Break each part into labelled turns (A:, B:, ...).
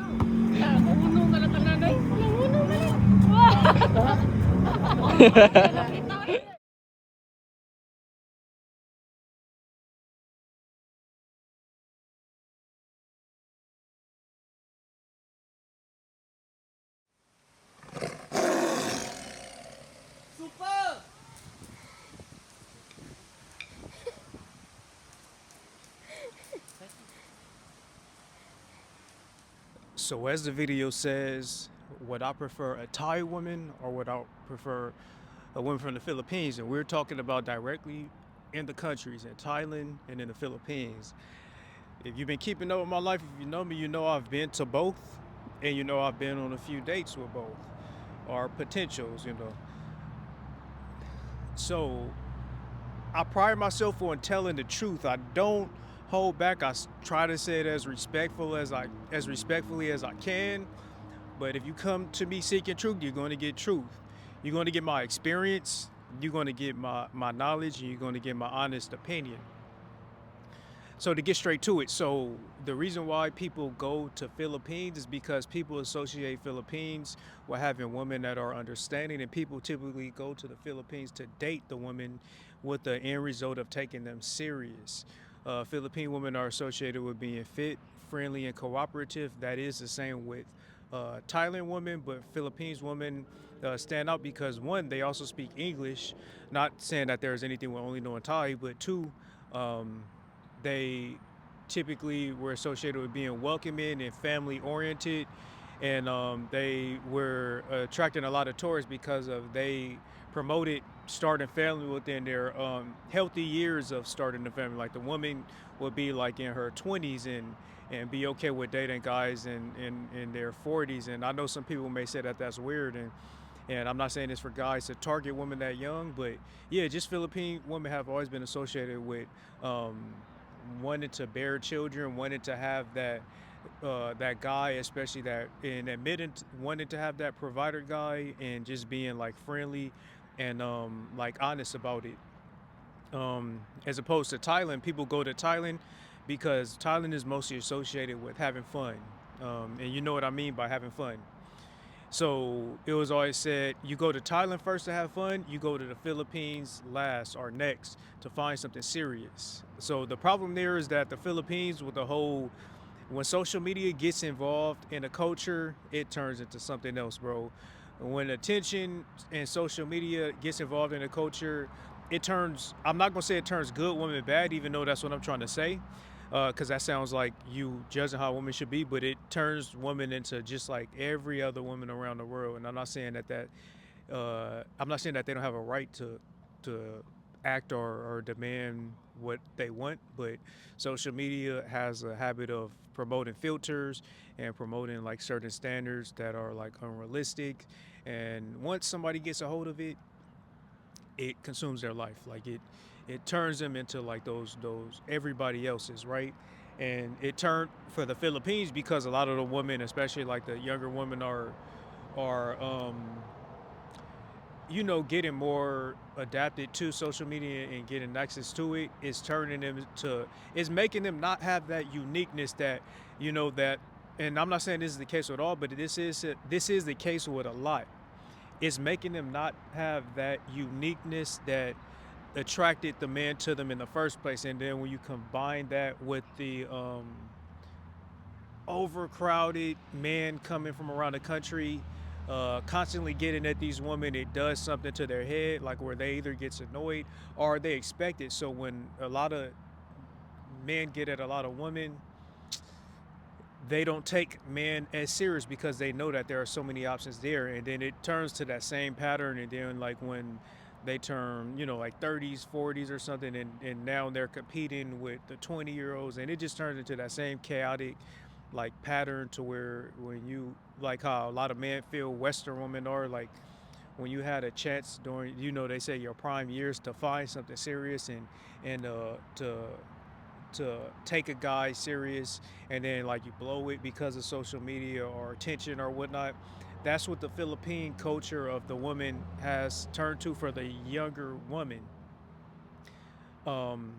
A: Uno ka lang tananay. Uno ka lang.
B: So as the video says, would I prefer a Thai woman or would I prefer a woman from the Philippines? And we're talking about directly in the countries, in Thailand and in the Philippines. If you've been keeping up with my life, if you know me, you know I've been to both, and you know I've been on a few dates with both, or potentials. So I pride myself on telling the truth. I don't hold back. Try to say it as respectfully as I can. But if you come to me seeking truth, you're going to get truth. You're going to get my experience. You're going to get my knowledge, and you're going to get my honest opinion. So to get straight to it, so the reason why people go to Philippines is because people associate Philippines with having women that are understanding, and people typically go to the Philippines to date the women with the end result of taking them serious. Philippine women are associated with being fit, friendly, and cooperative. That is the same with Thailand women, but Philippines women stand out because one, they also speak English. Not saying that there's anything with only knowing Thai, but two, um, they typically were associated with being welcoming and family oriented, and they were attracting a lot of tourists because of they promoted starting family within their healthy years of starting a family. Like the woman would be like in her 20s and be okay with dating guys in their 40s. And I know some people may say that that's weird, and I'm not saying this for guys to target women that young, but yeah, just Philippine women have always been associated with um, wanting to bear children, wanting to have that guy, especially that in admitting wanting to have that provider guy, and just being like friendly and like honest about it. As opposed to Thailand, people go to Thailand because Thailand is mostly associated with having fun, and you know what I mean by having fun. So it was always said, you go to Thailand first to have fun, you go to the Philippines last or next to find something serious. So the problem there is that the Philippines, with the whole, when social media gets involved in a culture, it turns into something else, bro. When attention and social media gets involved in a culture, it turns, I'm not gonna say it turns good women bad, even though that's what I'm trying to say, because that sounds like you judging how women should be, but it turns women into just like every other woman around the world. And I'm not saying I'm not saying that they don't have a right to act or demand what they want, but social media has a habit of promoting filters and promoting like certain standards that are like unrealistic. And once somebody gets a hold of it, it consumes their life. Like it turns them into like those everybody else's, right? And it turned for the Philippines because a lot of the women, especially like the younger women, are getting more adapted to social media and getting access to it. Is turning them to, it's making them not have that uniqueness that that. And I'm not saying this is the case with all, but this is the case with a lot. It's making them not have that uniqueness that attracted the man to them in the first place. And then when you combine that with the overcrowded men coming from around the country, constantly getting at these women, it does something to their head, like where they either gets annoyed or they expect it. So when a lot of men get at a lot of women, they don't take men as serious because they know that there are so many options there. And then it turns to that same pattern. And then like when they turn like 30s 40s or something, and now they're competing with the 20-year-olds, and it just turns into that same chaotic like pattern to where when you like how a lot of men feel Western women are like, when you had a chance during they say your prime years to find something serious and to take a guy serious, and then like you blow it because of social media or attention or whatnot. That's what the Philippine culture of the woman has turned to for the younger woman, um,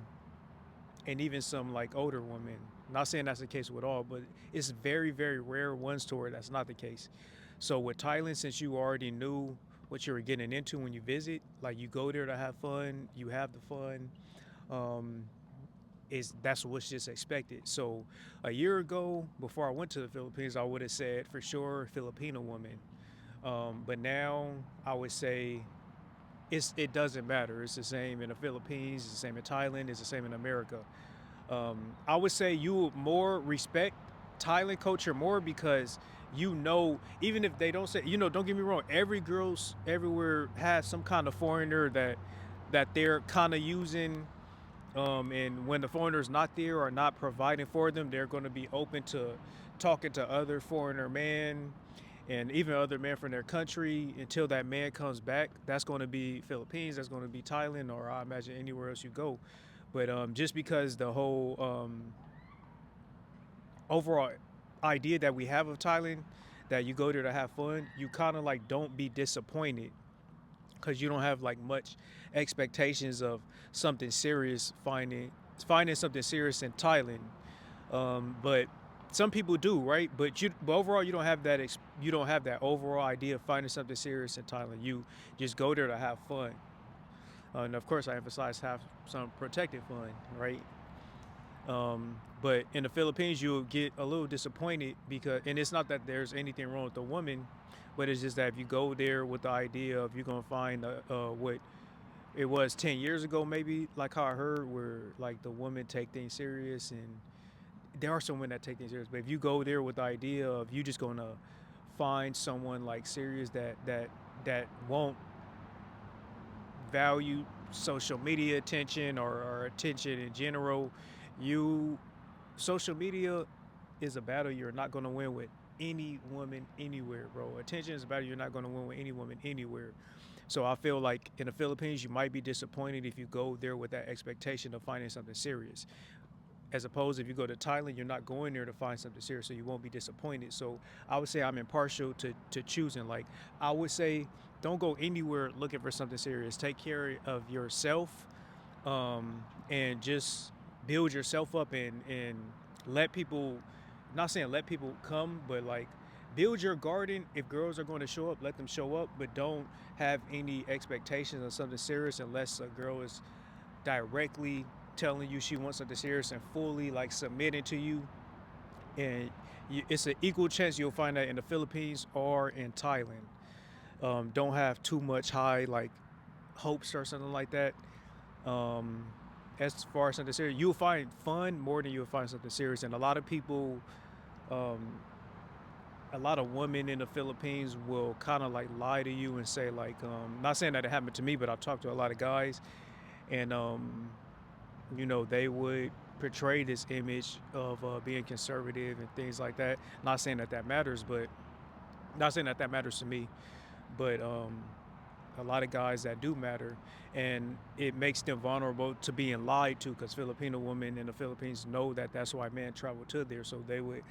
B: and even some like older women. Not saying that's the case with all, but it's very, very rare ones to where that's not the case. So with Thailand, since you already knew what you were getting into when you visit, like you go there to have fun, you have the fun. Um, is that's what's just expected. So a year ago, before I went to the Philippines, I would have said for sure Filipino woman. But now I would say it doesn't matter. It's the same in the Philippines, it's the same in Thailand, it's the same in America. I would say you would more respect Thailand culture more because even if they don't say, don't get me wrong, every girl's everywhere has some kind of foreigner that they're kind of using. And when the foreigner's not there or not providing for them, they're going to be open to talking to other foreigner men and even other men from their country until that man comes back. That's going to be Philippines, that's going to be Thailand, or I imagine anywhere else you go. But just because the whole overall idea that we have of Thailand, that you go there to have fun, you kind of like don't be disappointed because you don't have like much expectations of something serious finding something serious in Thailand. But some people do, right? But overall, you don't have that overall idea of finding something serious in Thailand. You just go there to have fun, and of course, I emphasize have some protected fun, right? But in the Philippines, you'll get a little disappointed and it's not that there's anything wrong with the woman, but it's just that if you go there with the idea of you're gonna find what it was 10 years ago, maybe like how I heard, where like the women take things serious, and there are some women that take things serious. But if you go there with the idea of you just gonna find someone like serious that won't value social media attention or attention in general, you social media is a battle you're not going to win with any woman anywhere, bro. Attention is a battle you're not going to win with any woman anywhere. So I feel like in the Philippines, you might be disappointed if you go there with that expectation of finding something serious. As opposed, if you go to Thailand, you're not going there to find something serious, so you won't be disappointed. So I would say I'm impartial to choosing. Like I would say, don't go anywhere looking for something serious. Take care of yourself, and just build yourself up and let people. Not saying let people come, but like build your garden. If girls are going to show up, let them show up, but don't have any expectations of something serious unless a girl is directly telling you she wants something serious and fully like submitting to you. And it's an equal chance you'll find that in the Philippines or in Thailand. Don't have too much high like hopes or something like that. Um, as far as something serious, you'll find fun more than you'll find something serious. And a lot of people, um, a lot of women in the Philippines will kind of like lie to you and say like, not saying that it happened to me, but I've talked to a lot of guys, and they would portray this image of being conservative and things like that. Not saying that that matters, but not saying that that matters to me, but a lot of guys that do matter, and it makes them vulnerable to being lied to because Filipino women in the Philippines know that that's why men travel to there, so they would.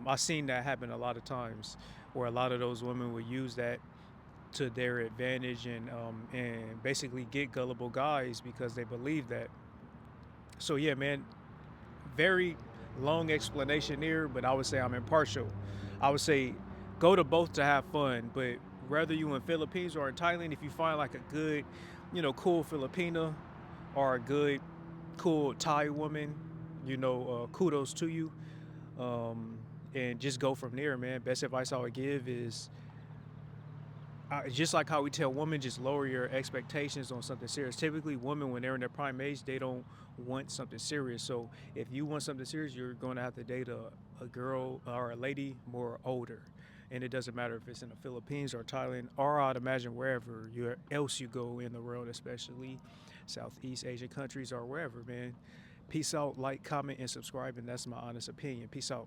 B: I've seen that happen a lot of times, where a lot of those women would use that to their advantage and basically get gullible guys because they believe that. So yeah, man, very long explanation there, but I would say I'm impartial. I would say go to both to have fun, but whether you in Philippines or in Thailand, if you find like a good, cool Filipina or a good, cool Thai woman, kudos to you. Um, and just go from there, man. Best advice I would give is just like how we tell women, just lower your expectations on something serious. Typically, women, when they're in their prime age, they don't want something serious. So if you want something serious, you're going to have to date a girl or a lady more older. And it doesn't matter if it's in the Philippines or Thailand, or I'd imagine wherever else you go in the world, especially Southeast Asian countries or wherever, man. Peace out, like, comment, and subscribe. And that's my honest opinion. Peace out.